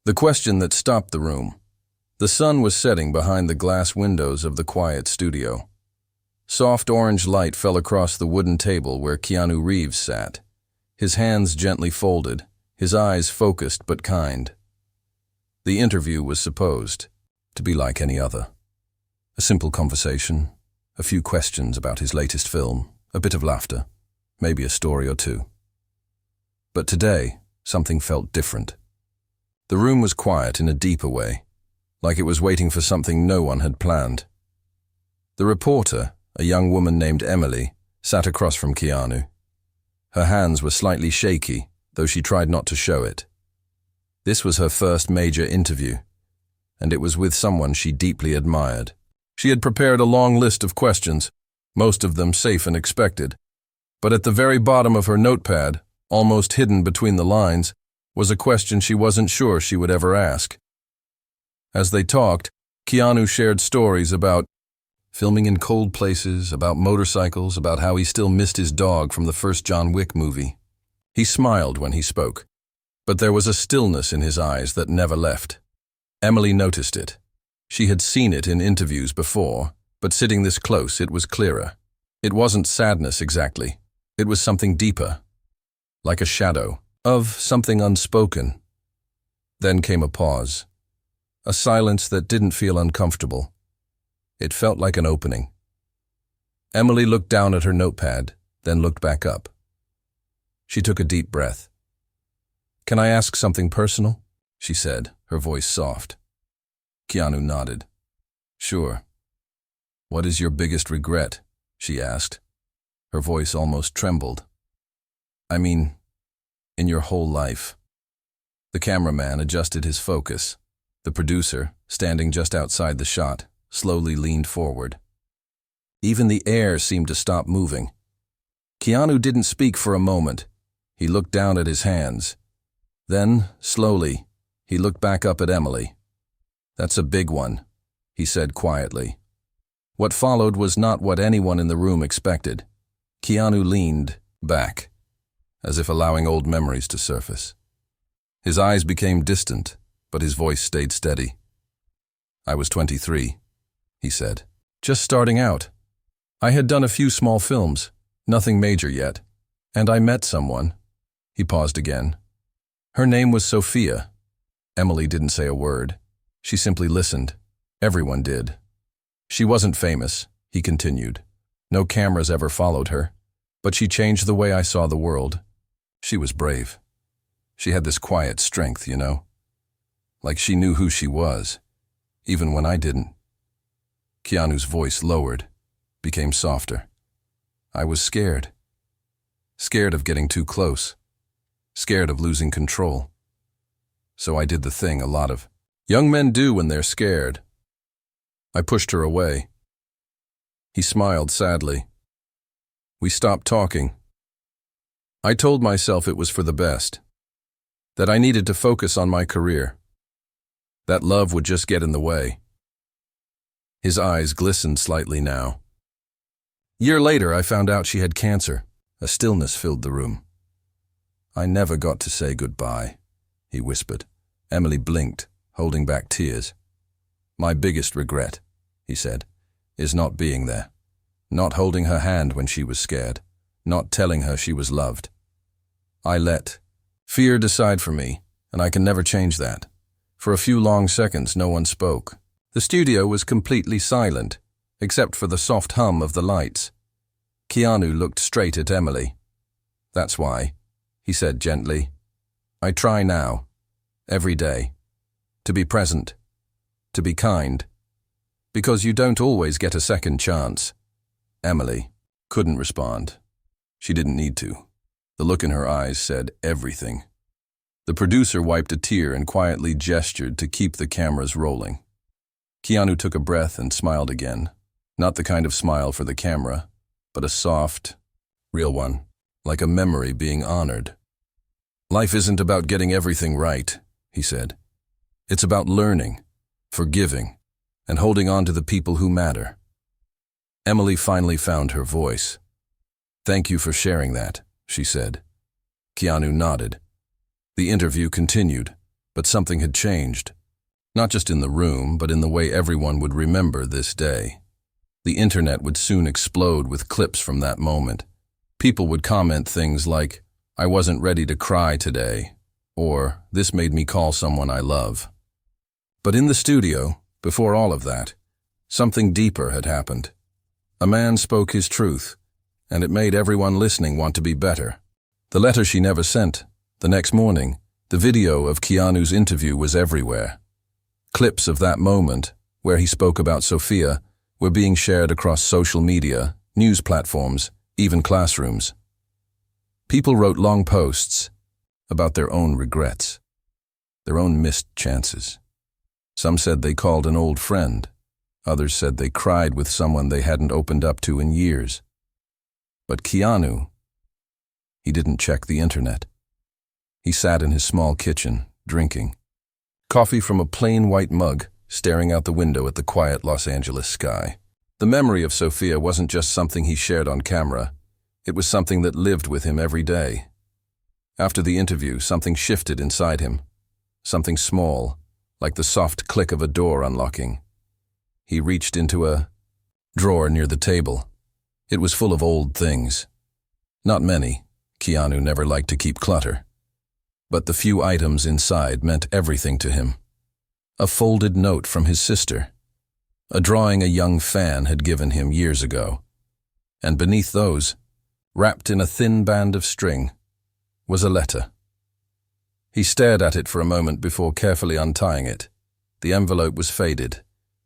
The question that stopped the room. The sun was setting behind the glass windows of the quiet studio. Soft orange light fell across the wooden table where Keanu Reeves sat, his hands gently folded, his eyes focused but kind. The interview was supposed to be like any other. A simple conversation, a few questions about his latest film, a bit of laughter, maybe a story or two. But today, something felt different. The room was quiet in a deeper way, like it was waiting for something no one had planned. The reporter, a young woman named Emily, sat across from Keanu. Her hands were slightly shaky, though she tried not to show it. This was her first major interview, and it was with someone she deeply admired. She had prepared a long list of questions, most of them safe and expected, but at the very bottom of her notepad, almost hidden between the lines, was a question she wasn't sure she would ever ask. As they talked, Keanu shared stories about filming in cold places, about motorcycles, about how he still missed his dog from the first John Wick movie. He smiled when he spoke, but there was a stillness in his eyes that never left. Emily noticed it. She had seen it in interviews before, but sitting this close, it was clearer. It wasn't sadness exactly. It was something deeper, like a shadow of something unspoken. Then came a pause, a silence that didn't feel uncomfortable. It felt like an opening. Emily looked down at her notepad, then looked back up. She took a deep breath. "Can I ask something personal?" she said, her voice soft. Keanu nodded. "Sure." "What is your biggest regret?" she asked. Her voice almost trembled. "I mean, in your whole life." The cameraman adjusted his focus. The producer, standing just outside the shot, slowly leaned forward. Even the air seemed to stop moving. Keanu didn't speak for a moment. He looked down at his hands. Then, slowly, he looked back up at Emily. "That's a big one," he said quietly. What followed was not what anyone in the room expected. Keanu leaned back, as if allowing old memories to surface. His eyes became distant, but his voice stayed steady. "I was 23, he said. "Just starting out. I had done a few small films, nothing major yet, and I met someone." He paused again. "Her name was Sophia." Emily didn't say a word. She simply listened. Everyone did. "She wasn't famous," he continued. "No cameras ever followed her, but she changed the way I saw the world. She was brave. She had this quiet strength, you know? Like she knew who she was, even when I didn't." Keanu's voice lowered, became softer. "I was scared. Scared of getting too close. Scared of losing control. So I did the thing a lot of young men do when they're scared. I pushed her away." He smiled sadly. "We stopped talking. I told myself it was for the best, that I needed to focus on my career, that love would just get in the way." His eyes glistened slightly now. "Year later, I found out she had cancer." A stillness filled the room. "I never got to say goodbye," he whispered. Emily blinked, holding back tears. "My biggest regret," he said, "is not being there, not holding her hand when she was scared, not telling her she was loved. I let fear decide for me, and I can never change that." For a few long seconds, no one spoke. The studio was completely silent, except for the soft hum of the lights. Keanu looked straight at Emily. "That's why," he said gently, "I try now, every day, to be present, to be kind, because you don't always get a second chance." Emily couldn't respond. She didn't need to. The look in her eyes said everything. The producer wiped a tear and quietly gestured to keep the cameras rolling. Keanu took a breath and smiled again. Not the kind of smile for the camera, but a soft, real one, like a memory being honored. "Life isn't about getting everything right," he said. "It's about learning, forgiving, and holding on to the people who matter." Emily finally found her voice. "Thank you for sharing that," she said. Keanu nodded. The interview continued, But something had changed. Not just in the room, but in the way everyone would remember this day. The internet would soon explode with clips from that moment. People would comment things like, "I wasn't ready to cry today," or "This made me call someone I love." But in the studio, before all of that, something deeper had happened. A man spoke his truth, and it made everyone listening want to be better. The letter she never sent, the next morning, the video of Keanu's interview was everywhere. Clips of that moment, where he spoke about Sophia, were being shared across social media, news platforms, even classrooms. People wrote long posts about their own regrets, their own missed chances. Some said they called an old friend. Others said they cried with someone they hadn't opened up to in years. But Keanu, he didn't check the internet. He sat in his small kitchen, drinking coffee from a plain white mug, staring out the window at the quiet Los Angeles sky. The memory of Sophia wasn't just something he shared on camera. It was something that lived with him every day. After the interview, something shifted inside him. Something small, like the soft click of a door unlocking. He reached into a drawer near the table. It was full of old things. Not many. Keanu never liked to keep clutter. But the few items inside meant everything to him. A folded note from his sister. A drawing a young fan had given him years ago. And beneath those, wrapped in a thin band of string, was a letter. He stared at it for a moment before carefully untying it. The envelope was faded,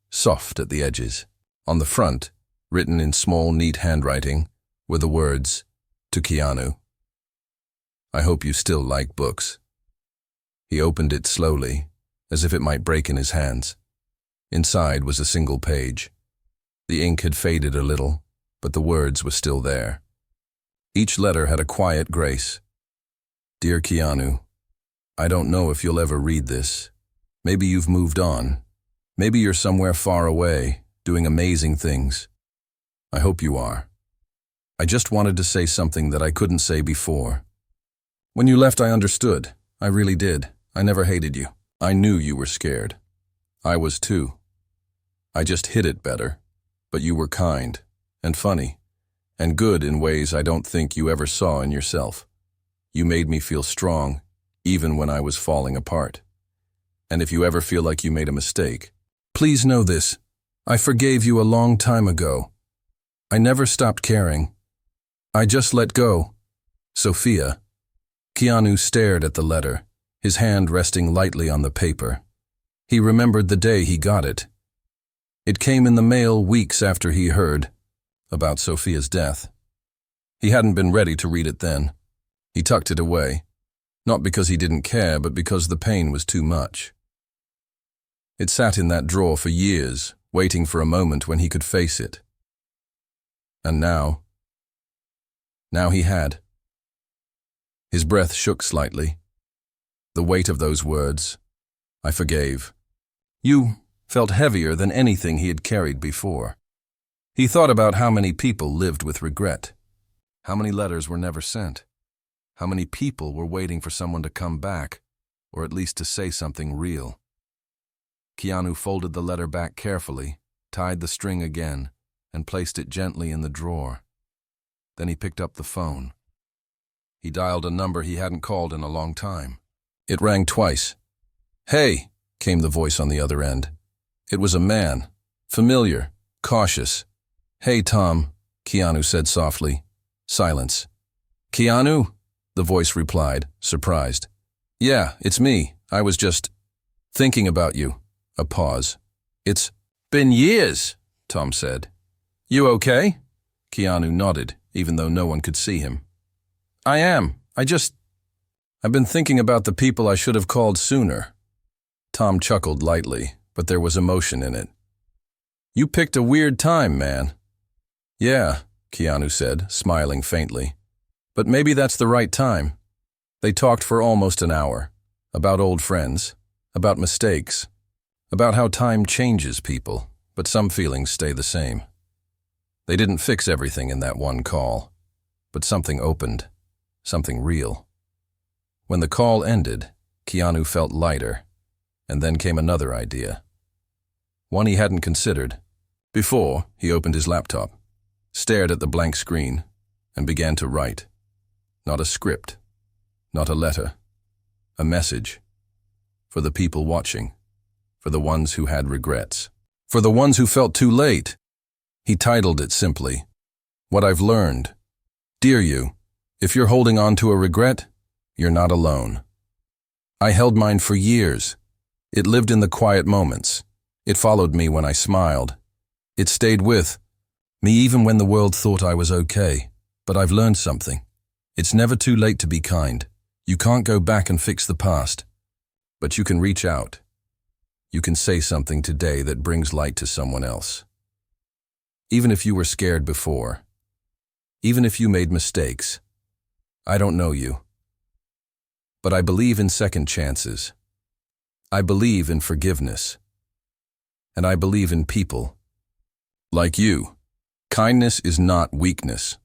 soft at the edges. On the front, written in small, neat handwriting, were the words, "To Keanu. I hope you still like books." He opened it slowly, as if it might break in his hands. Inside was a single page. The ink had faded a little, but the words were still there. Each letter had a quiet grace. "Dear Keanu, I don't know if you'll ever read this. Maybe you've moved on. Maybe you're somewhere far away, doing amazing things. I hope you are. I just wanted to say something that I couldn't say before. When you left, I understood. I really did. I never hated you. I knew you were scared. I was too. I just hid it better. But you were kind, and funny, and good in ways I don't think you ever saw in yourself. You made me feel strong, even when I was falling apart. And if you ever feel like you made a mistake, please know this. I forgave you a long time ago. I never stopped caring. I just let go. Sophia." Keanu stared at the letter, his hand resting lightly on the paper. He remembered the day he got it. It came in the mail weeks after he heard about Sophia's death. He hadn't been ready to read it then. He tucked it away, not because he didn't care, but because the pain was too much. It sat in that drawer for years, waiting for a moment when he could face it. And now he had. His breath shook slightly. The weight of those words, "I forgave you," felt heavier than anything he had carried before. He thought about how many people lived with regret. How many letters were never sent. How many people were waiting for someone to come back, or at least to say something real. Keanu folded the letter back carefully, tied the string again, and placed it gently in the drawer. Then he picked up the phone. He dialed a number he hadn't called in a long time. It rang twice. "Hey," came the voice on the other end. It was a man, familiar, cautious. "Hey, Tom," Keanu said softly. Silence. "Keanu?" the voice replied, surprised. "Yeah, it's me. I was just thinking about you." A pause. "It's been years," Tom said. "You okay?" Keanu nodded, even though no one could see him. "I am. I've been thinking about the people I should have called sooner." Tom chuckled lightly, but there was emotion in it. "You picked a weird time, man." "Yeah," Keanu said, smiling faintly. "But maybe that's the right time." They talked for almost an hour, about old friends, about mistakes, about how time changes people, but some feelings stay the same. They didn't fix everything in that one call, but something opened, something real. When the call ended, Keanu felt lighter, and then came another idea. One he hadn't considered. Before, he opened his laptop, stared at the blank screen, and began to write. Not a script, not a letter, a message. For the people watching, for the ones who had regrets, for the ones who felt too late. He titled it simply, "What I've Learned." Dear you, if you're holding on to a regret, you're not alone. I held mine for years. It lived in the quiet moments. It followed me when I smiled. It stayed with me even when the world thought I was okay. But I've learned something. It's never too late to be kind. You can't go back and fix the past. But you can reach out. You can say something today that brings light to someone else. Even if you were scared before. Even if you made mistakes. I don't know you. But I believe in second chances. I believe in forgiveness. And I believe in people. Like you. Kindness is not weakness.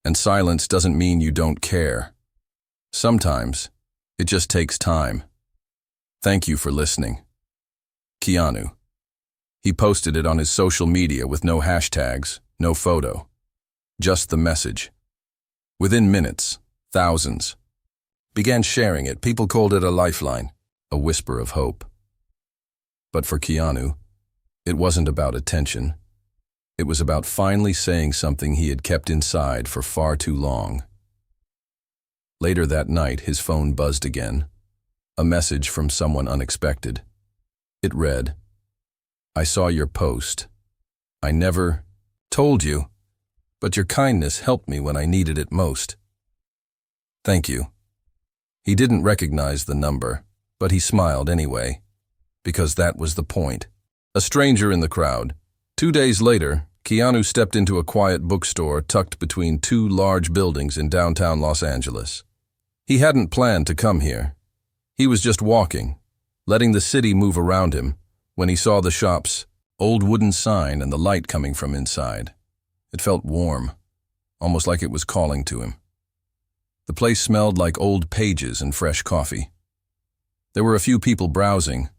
And silence doesn't mean you don't care. Sometimes, it just takes time. Thank you for listening. Keanu. He posted it on his social media with no hashtags, no photo. Just the message. Within minutes, thousands began sharing it. People called it a lifeline, a whisper of hope. But for Keanu, it wasn't about attention. It was about finally saying something he had kept inside for far too long. Later that night, his phone buzzed again. A message from someone unexpected. It read, "I saw your post. I never told you, but your kindness helped me when I needed it most. Thank you." He didn't recognize the number, but he smiled anyway, because that was the point. A stranger in the crowd. 2 days later, Keanu stepped into a quiet bookstore tucked between two large buildings in downtown Los Angeles. He hadn't planned to come here. He was just walking, letting the city move around him, when he saw the shop's old wooden sign and the light coming from inside. It felt warm, almost like it was calling to him. The place smelled like old pages and fresh coffee. There were a few people browsing,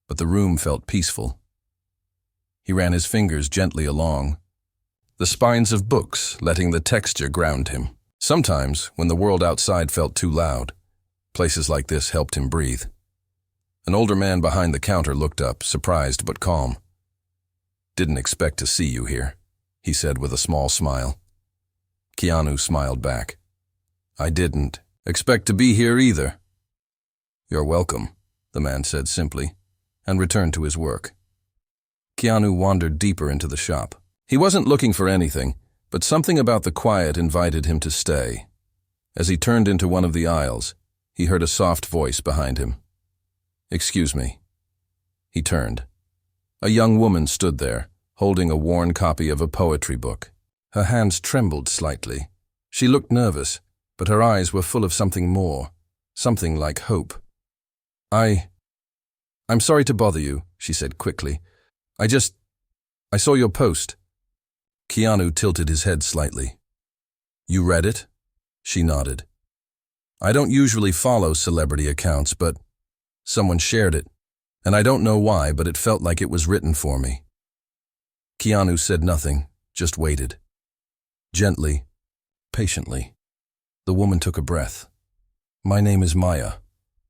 but the room felt peaceful. He ran his fingers gently along, the spines of books letting the texture ground him. Sometimes, when the world outside felt too loud, places like this helped him breathe. An older man behind the counter looked up, surprised but calm. "Didn't expect to see you here," he said with a small smile. Keanu smiled back. "I didn't expect to be here either." "You're welcome," the man said simply, and returned to his work. Keanu wandered deeper into the shop. He wasn't looking for anything, but something about the quiet invited him to stay. As he turned into one of the aisles, he heard a soft voice behind him. "Excuse me." He turned. A young woman stood there, holding a worn copy of a poetry book. Her hands trembled slightly. She looked nervous, but her eyes were full of something more, something like hope. I'm sorry to bother you," she said quickly. I saw your post." Keanu tilted his head slightly. "You read it?" She nodded. "I don't usually follow celebrity accounts, but someone shared it, and I don't know why, but it felt like it was written for me." Keanu said nothing, just waited. Gently, patiently. The woman took a breath. "My name is Maya.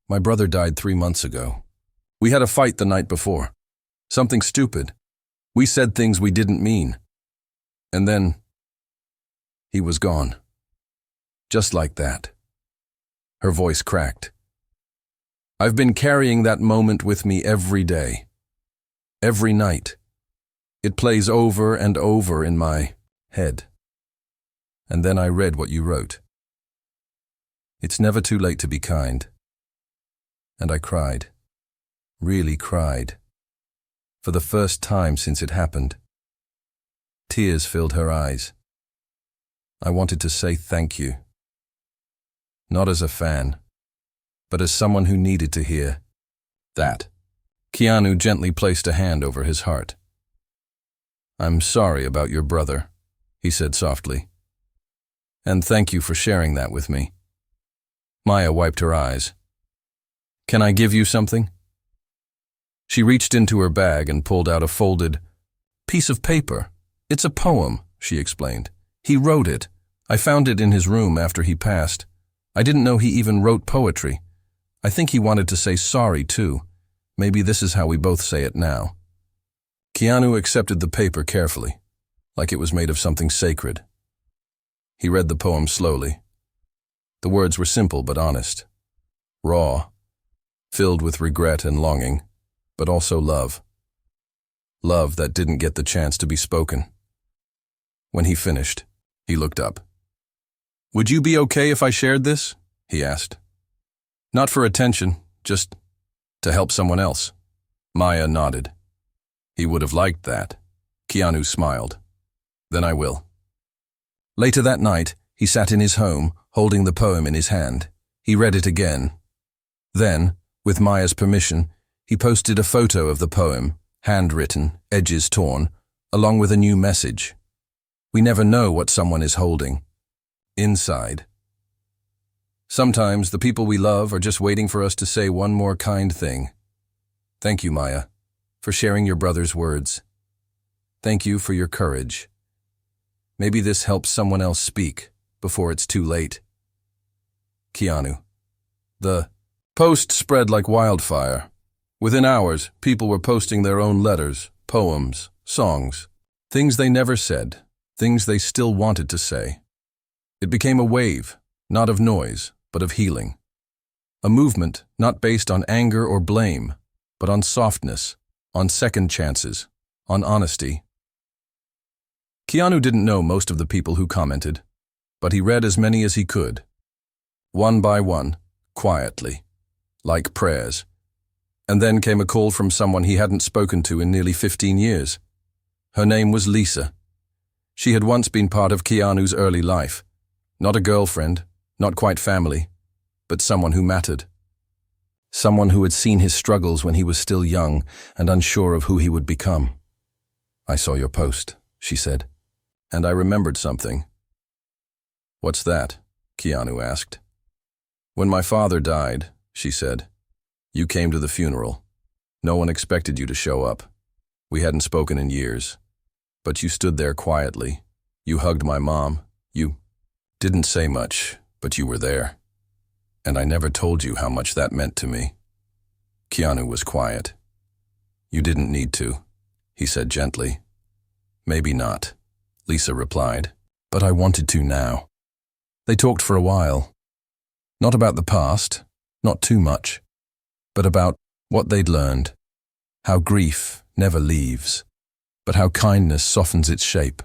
My brother died 3 months ago. We had a fight the night before. Something stupid. We said things we didn't mean. And then, he was gone. Just like that." Her voice cracked. "I've been carrying that moment with me every day. Every night. It plays over and over in my head. And then I read what you wrote. It's never too late to be kind. And I cried. Really cried. For the first time since it happened. Tears filled her eyes. I wanted to say thank you. Not as a fan, but as someone who needed to hear that." Keanu gently placed a hand over his heart. "I'm sorry about your brother," he said softly. "And thank you for sharing that with me." Maya wiped her eyes. Can I give you something? She reached into her bag and pulled out a folded piece of paper. It's a poem, she explained. He wrote it. I found it in his room after he passed. I didn't know he even wrote poetry. I think he wanted to say sorry, too. Maybe this is how we both say it now. Keanu accepted the paper carefully, like it was made of something sacred. He read the poem slowly. The words were simple but honest, raw, filled with regret and longing, but also love. Love that didn't get the chance to be spoken. When he finished, he looked up. "Would you be okay if I shared this?" he asked. "Not for attention, just to help someone else." Maya nodded. He would have liked that. Keanu smiled. "Then I will." Later that night, he sat in his home, holding the poem in his hand. He read it again. Then, with Maya's permission, he posted a photo of the poem, handwritten, edges torn, along with a new message. We never know what someone is holding inside. Sometimes the people we love are just waiting for us to say one more kind thing. Thank you, Maya, for sharing your brother's words. Thank you for your courage. Maybe this helps someone else speak before it's too late. Keanu. The post spread like wildfire. Within hours, people were posting their own letters, poems, songs, things they never said, things they still wanted to say. It became a wave, not of noise, but of healing. A movement not based on anger or blame, but on softness, on second chances, on honesty. Keanu didn't know most of the people who commented, but he read as many as he could. One by one, quietly, like prayers. And then came a call from someone he hadn't spoken to in nearly 15 years. Her name was Lisa. She had once been part of Keanu's early life. Not a girlfriend, not quite family, but someone who mattered. Someone who had seen his struggles when he was still young and unsure of who he would become. "I saw your post," she said, "and I remembered something." "What's that?" Keanu asked. "When my father died," she said, "you came to the funeral. No one expected you to show up. We hadn't spoken in years. But you stood there quietly. You hugged my mom. You didn't say much, but you were there. And I never told you how much that meant to me." Keanu was quiet. "You didn't need to," he said gently. "Maybe not," Lisa replied, "but I wanted to now." They talked for a while. Not about the past, not too much, but about what they'd learned, how grief never leaves, but how kindness softens its shape.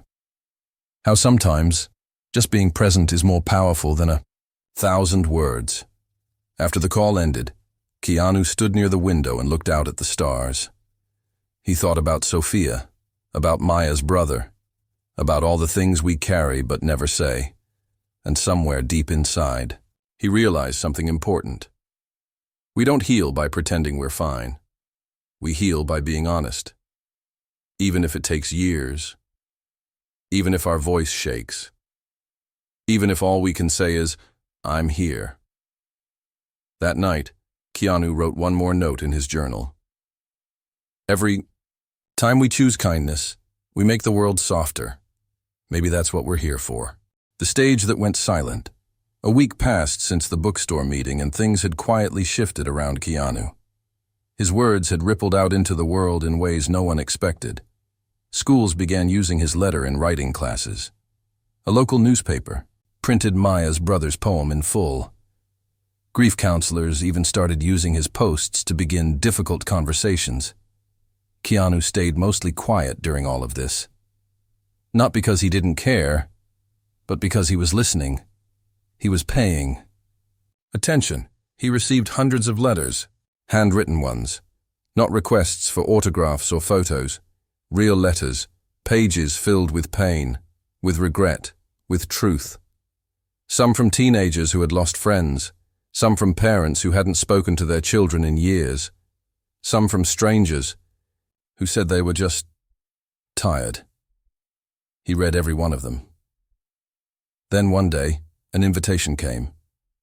How sometimes just being present is more powerful than 1,000 words. After the call ended, Keanu stood near the window and looked out at the stars. He thought about Sophia, about Maya's brother, about all the things we carry but never say, and somewhere deep inside, he realized something important. We don't heal by pretending we're fine. We heal by being honest. Even if it takes years, even if our voice shakes, even if all we can say is, "I'm here." That night, Keanu wrote one more note in his journal. Every time we choose kindness, we make the world softer. Maybe that's what we're here for. The stage that went silent. A week passed since the bookstore meeting and things had quietly shifted around Keanu. His words had rippled out into the world in ways no one expected. Schools began using his letter in writing classes. A local newspaper printed Maya's brother's poem in full. Grief counselors even started using his posts to begin difficult conversations. Keanu stayed mostly quiet during all of this. Not because he didn't care, but because he was listening. He was paying attention. He received hundreds of letters, handwritten ones, not requests for autographs or photos, real letters, pages filled with pain, with regret, with truth. Some from teenagers who had lost friends, some from parents who hadn't spoken to their children in years, some from strangers who said they were just tired. He read every one of them. Then one day, an invitation came.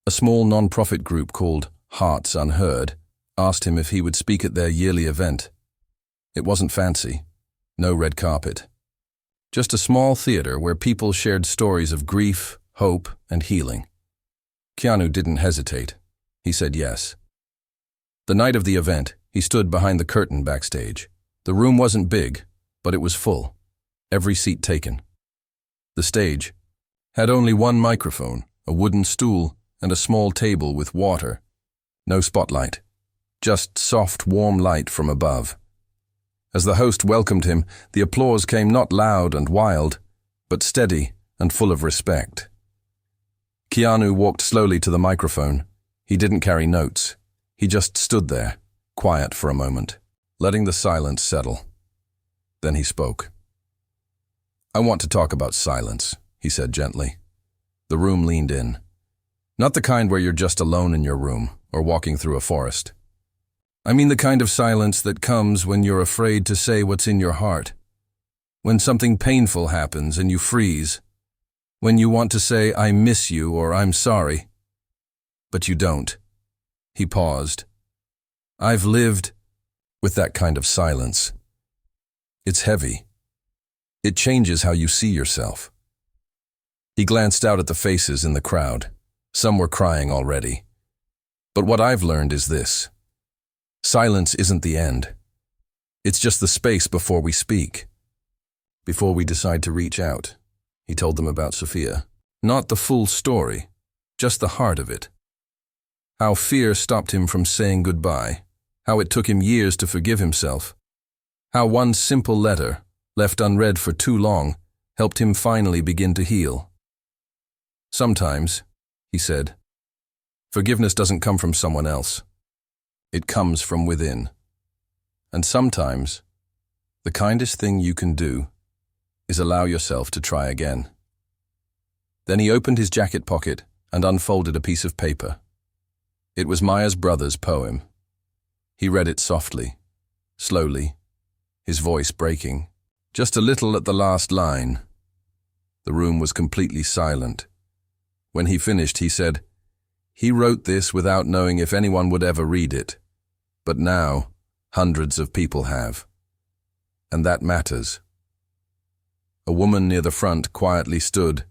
A small non-profit group called Hearts Unheard asked him if he would speak at their yearly event. It wasn't fancy, no red carpet. Just a small theater where people shared stories of grief, hope, and healing. Keanu didn't hesitate. He said yes. The night of the event, he stood behind the curtain backstage. The room wasn't big, but it was full. Every seat taken. The stage had only one microphone, a wooden stool, and a small table with water. No spotlight. Just soft, warm light from above. As the host welcomed him, the applause came not loud and wild, but steady and full of respect. Keanu walked slowly to the microphone. He didn't carry notes. He just stood there, quiet for a moment, letting the silence settle. Then he spoke. "I want to talk about silence," he said gently. The room leaned in. Not the kind where you're just alone in your room or walking through a forest. I mean the kind of silence that comes when you're afraid to say what's in your heart. When something painful happens and you freeze. When you want to say, "I miss you" or "I'm sorry." But you don't. He paused. I've lived with that kind of silence. It's heavy. It changes how you see yourself. He glanced out at the faces in the crowd. Some were crying already. But what I've learned is this. Silence isn't the end. It's just the space before we speak. Before we decide to reach out. He told them about Sophia. Not the full story, just the heart of it. How fear stopped him from saying goodbye. How it took him years to forgive himself. How one simple letter, left unread for too long, helped him finally begin to heal. Sometimes, he said, forgiveness doesn't come from someone else. It comes from within. And sometimes, the kindest thing you can do is allow yourself to try again. Then he opened his jacket pocket and unfolded a piece of paper. It was Maya's brother's poem. He read it softly, slowly, his voice breaking, just a little at the last line. The room was completely silent. When he finished, he said, "He wrote this without knowing if anyone would ever read it. But now, hundreds of people have. And that matters." A woman near the front quietly stood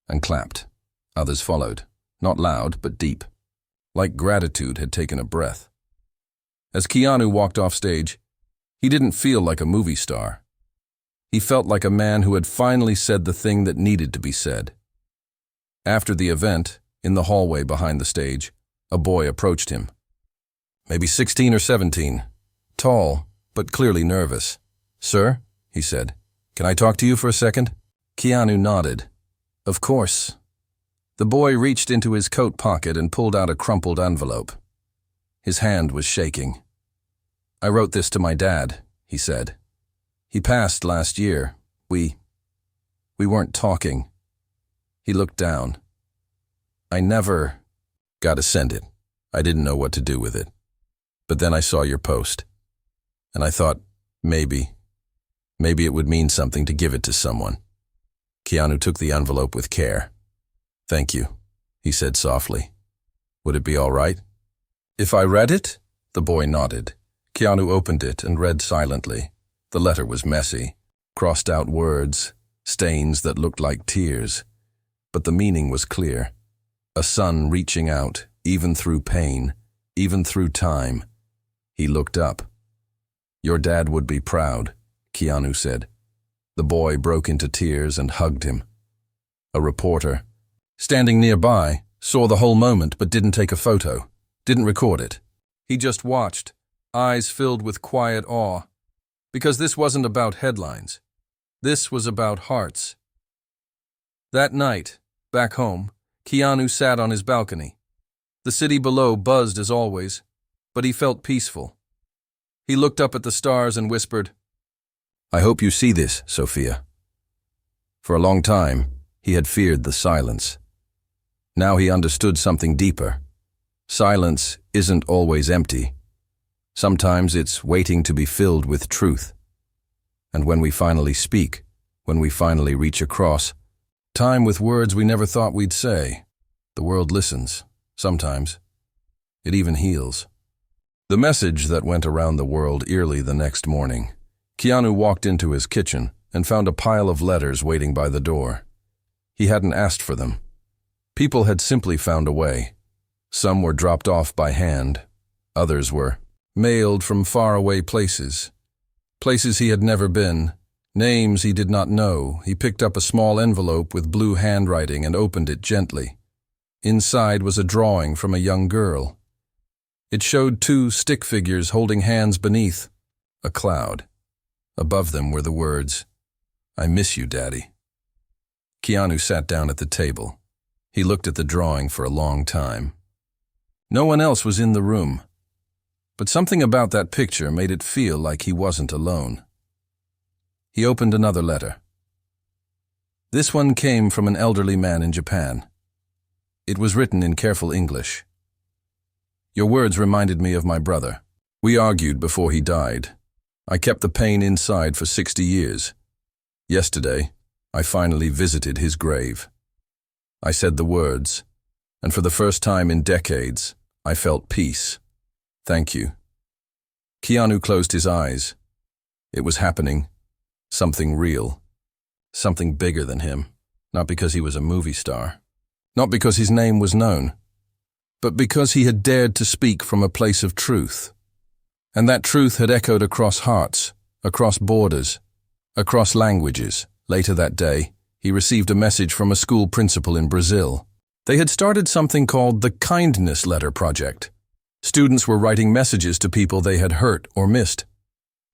and clapped. Others followed, not loud, but deep, like gratitude had taken a breath. As Keanu walked off stage, he didn't feel like a movie star. He felt like a man who had finally said the thing that needed to be said. After the event, in the hallway behind the stage, a boy approached him. Maybe 16 or 17, tall, but clearly nervous. "Sir," he said, "can I talk to you for a second?" Keanu nodded. "Of course." The boy reached into his coat pocket and pulled out a crumpled envelope. His hand was shaking. "I wrote this to my dad," he said. "He passed last year. We weren't talking." He looked down. "I never got to send it. I didn't know what to do with it. But then I saw your post. And I thought, maybe it would mean something to give it to someone." Keanu took the envelope with care. "Thank you," he said softly. "Would it be all right if I read it?" The boy nodded. Keanu opened it and read silently. The letter was messy, crossed out words, stains that looked like tears. But the meaning was clear. A son reaching out, even through pain, even through time. He looked up. "Your dad would be proud," Keanu said. The boy broke into tears and hugged him. A reporter, standing nearby, saw the whole moment but didn't take a photo, didn't record it. He just watched, eyes filled with quiet awe. Because this wasn't about headlines. This was about hearts. That night, back home, Keanu sat on his balcony. The city below buzzed as always, but he felt peaceful. He looked up at the stars and whispered, "I hope you see this, Sophia." For a long time, he had feared the silence. Now he understood something deeper. Silence isn't always empty. Sometimes it's waiting to be filled with truth. And when we finally speak, when we finally reach across, time with words we never thought we'd say, the world listens, sometimes. It even heals. The message that went around the world early the next morning. Keanu walked into his kitchen and found a pile of letters waiting by the door. He hadn't asked for them. People had simply found a way. Some were dropped off by hand. Others were mailed from faraway places. Places he had never been. Names he did not know. He picked up a small envelope with blue handwriting and opened it gently. Inside was a drawing from a young girl. It showed two stick figures holding hands beneath a cloud. Above them were the words, "I miss you, Daddy." Keanu sat down at the table. He looked at the drawing for a long time. No one else was in the room, but something about that picture made it feel like he wasn't alone. He opened another letter. This one came from an elderly man in Japan. It was written in careful English. "Your words reminded me of my brother. We argued before he died. I kept the pain inside for 60 years. Yesterday, I finally visited his grave. I said the words, and for the first time in decades, I felt peace. Thank you." Keanu closed his eyes. It was happening. Something real. Something bigger than him. Not because he was a movie star. Not because his name was known. But because he had dared to speak from a place of truth. And that truth had echoed across hearts, across borders, across languages. Later that day, he received a message from a school principal in Brazil. They had started something called the Kindness Letter Project. Students were writing messages to people they had hurt or missed.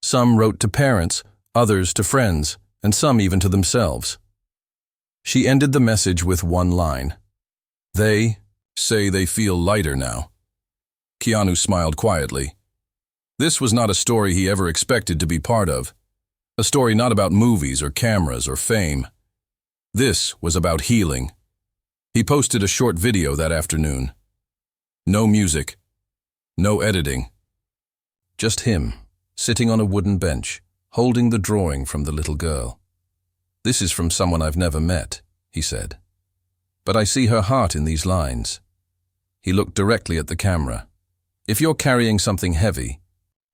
Some wrote to parents, others to friends, and some even to themselves. She ended the message with one line. "They say they feel lighter now." Keanu smiled quietly. This was not a story he ever expected to be part of. A story not about movies or cameras or fame. This was about healing. He posted a short video that afternoon. No music. No editing. Just him, sitting on a wooden bench, holding the drawing from the little girl. "This is from someone I've never met," he said. "But I see her heart in these lines." He looked directly at the camera. "If you're carrying something heavy,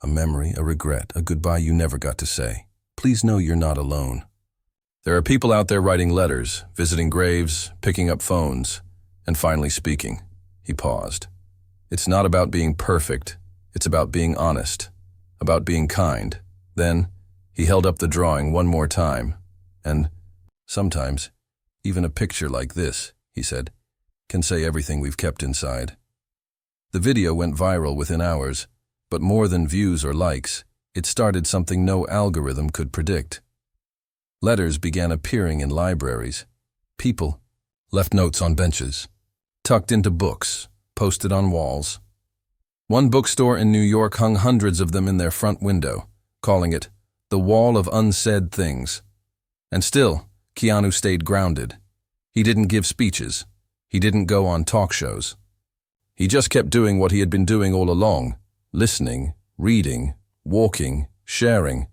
a memory, a regret, a goodbye you never got to say, please know you're not alone. There are people out there writing letters, visiting graves, picking up phones, and finally speaking." He paused. "It's not about being perfect. It's about being honest, about being kind." Then, he held up the drawing one more time, and sometimes, even a picture like this, he said, can say everything we've kept inside. The video went viral within hours, but more than views or likes, it started something no algorithm could predict. Letters began appearing in libraries. People left notes on benches, tucked into books, posted on walls. One bookstore in New York hung hundreds of them in their front window, calling it the Wall of Unsaid Things. And still, Keanu stayed grounded. He didn't give speeches. He didn't go on talk shows. He just kept doing what he had been doing all along, listening, reading, walking, sharing.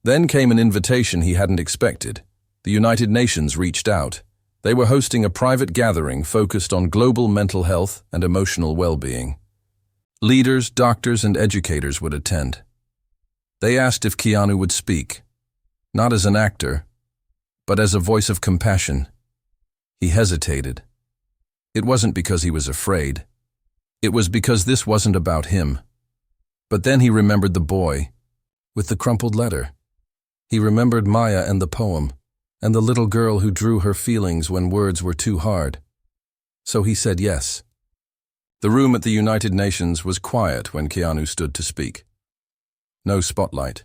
Then came an invitation he hadn't expected. The United Nations reached out. They were hosting a private gathering focused on global mental health and emotional well-being. Leaders, doctors, and educators would attend. They asked if Keanu would speak, not as an actor, but as a voice of compassion. He hesitated. It wasn't because he was afraid. It was because this wasn't about him. But then he remembered the boy with the crumpled letter. He remembered Maya and the poem, and the little girl who drew her feelings when words were too hard. So he said yes. The room at the United Nations was quiet when Keanu stood to speak. No spotlight.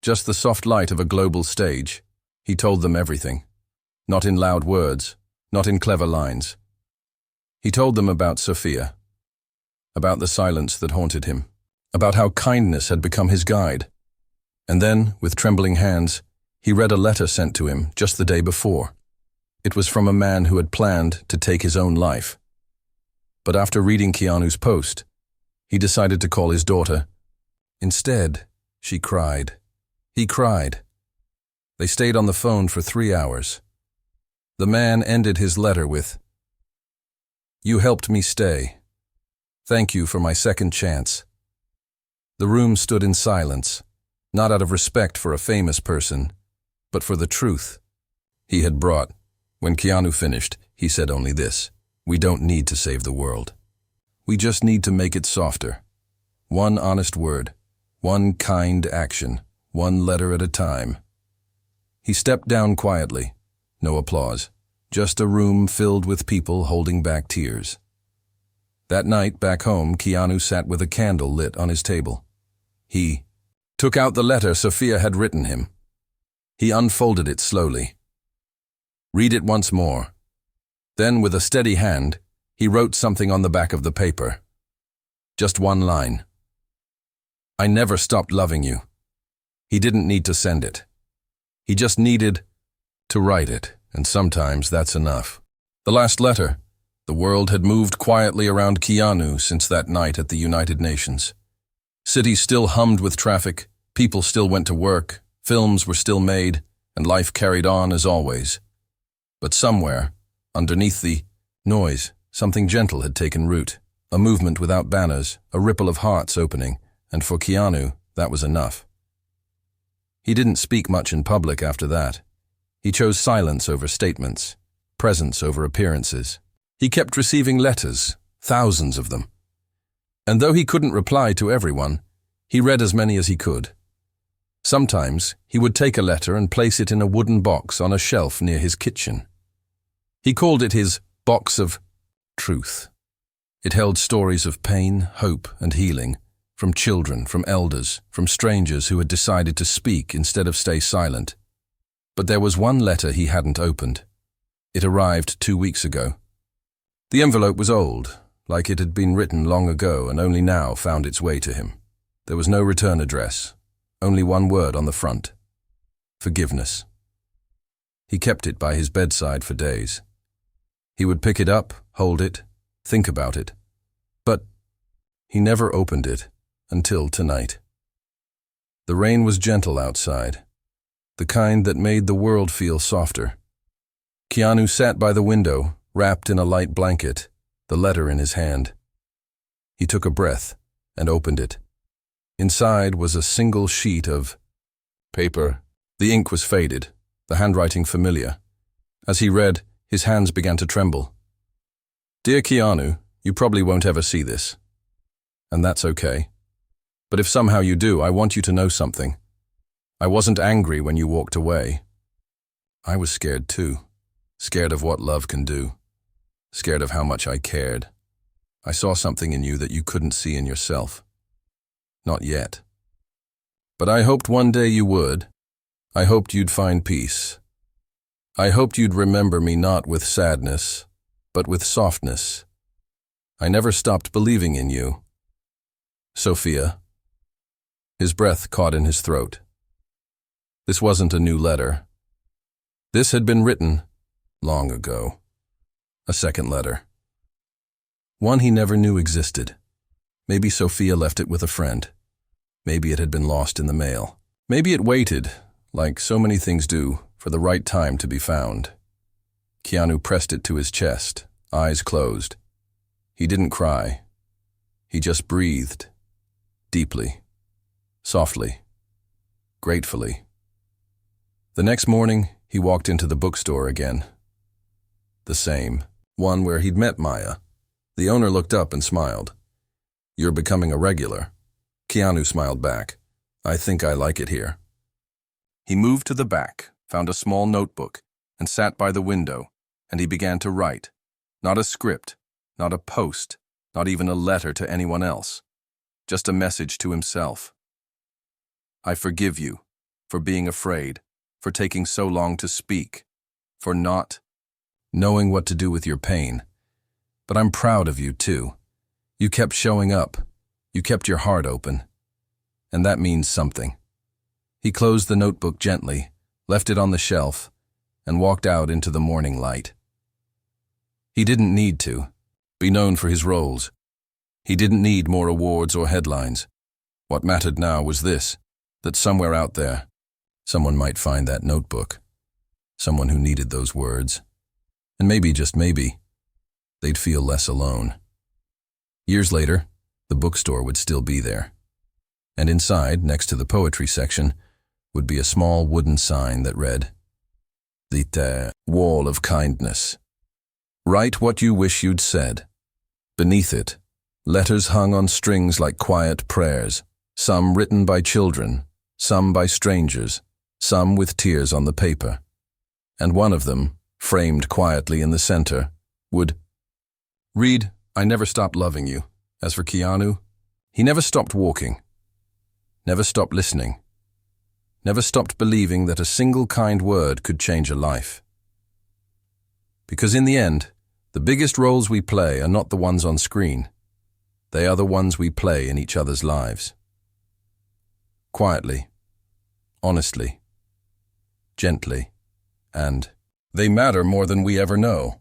Just the soft light of a global stage. He told them everything. Not in loud words, not in clever lines. He told them about Sophia, about the silence that haunted him, about how kindness had become his guide. And then, with trembling hands, he read a letter sent to him just the day before. It was from a man who had planned to take his own life. But after reading Keanu's post, he decided to call his daughter. Instead, she cried. He cried. They stayed on the phone for 3 hours. The man ended his letter with, "You helped me stay. Thank you for my second chance." The room stood in silence, not out of respect for a famous person, but for the truth he had brought. When Keanu finished, he said only this: "We don't need to save the world. We just need to make it softer. One honest word, one kind action, one letter at a time." He stepped down quietly. No applause, just a room filled with people holding back tears. That night, back home, Keanu sat with a candle lit on his table. He took out the letter Sophia had written him. He unfolded it slowly. Read it once more. Then, with a steady hand, he wrote something on the back of the paper. Just one line. "I never stopped loving you." He didn't need to send it. He just needed to write it, and sometimes that's enough. The last letter. The world had moved quietly around Keanu since that night at the United Nations. Cities still hummed with traffic, people still went to work, films were still made, and life carried on as always. But somewhere, underneath the noise, something gentle had taken root. A movement without banners, a ripple of hearts opening, and for Keanu, that was enough. He didn't speak much in public after that. He chose silence over statements, presence over appearances. He kept receiving letters, thousands of them. And though he couldn't reply to everyone, he read as many as he could. Sometimes he would take a letter and place it in a wooden box on a shelf near his kitchen. He called it his box of truth. It held stories of pain, hope, and healing, from children, from elders, from strangers who had decided to speak instead of stay silent. But there was one letter he hadn't opened. It arrived 2 weeks ago. The envelope was old, like it had been written long ago and only now found its way to him. There was no return address, only one word on the front: forgiveness. He kept it by his bedside for days. He would pick it up, hold it, think about it. But he never opened it until tonight. The rain was gentle outside, the kind that made the world feel softer. Keanu sat by the window, wrapped in a light blanket, the letter in his hand. He took a breath and opened it. Inside was a single sheet of paper. The ink was faded, the handwriting familiar. As he read, his hands began to tremble. "Dear Keanu, you probably won't ever see this. And that's okay. But if somehow you do, I want you to know something. I wasn't angry when you walked away. I was scared too. Scared of what love can do. Scared of how much I cared. I saw something in you that you couldn't see in yourself. Not yet. But I hoped one day you would. I hoped you'd find peace. I hoped you'd remember me not with sadness, but with softness. I never stopped believing in you. Sophia." His breath caught in his throat. This wasn't a new letter. This had been written long ago. A second letter. One he never knew existed. Maybe Sophia left it with a friend. Maybe it had been lost in the mail. Maybe it waited, like so many things do, for the right time to be found. Keanu pressed it to his chest, eyes closed. He didn't cry. He just breathed. Deeply. Softly. Gratefully. The next morning, he walked into the bookstore again. The same. One where he'd met Maya. The owner looked up and smiled. "You're becoming a regular." Keanu smiled back. "I think I like it here." He moved to the back, found a small notebook, and sat by the window, and he began to write. Not a script, not a post, not even a letter to anyone else. Just a message to himself. "I forgive you for being afraid, for taking so long to speak, for not knowing what to do with your pain. But I'm proud of you, too. You kept showing up. You kept your heart open. And that means something." He closed the notebook gently, left it on the shelf, and walked out into the morning light. He didn't need to be known for his roles. He didn't need more awards or headlines. What mattered now was this, that somewhere out there, someone might find that notebook. Someone who needed those words. And maybe, just maybe, they'd feel less alone. Years later, the bookstore would still be there. And inside, next to the poetry section, would be a small wooden sign that read, "The Wall of Kindness. Write what you wish you'd said." Beneath it, letters hung on strings like quiet prayers, some written by children, some by strangers, some with tears on the paper. And one of them, framed quietly in the center, would read, "I never stopped loving you. As for Keanu, he never stopped walking, never stopped listening, never stopped believing that a single kind word could change a life." Because in the end, the biggest roles we play are not the ones on screen. They are the ones we play in each other's lives. Quietly, honestly, gently, and they matter more than we ever know.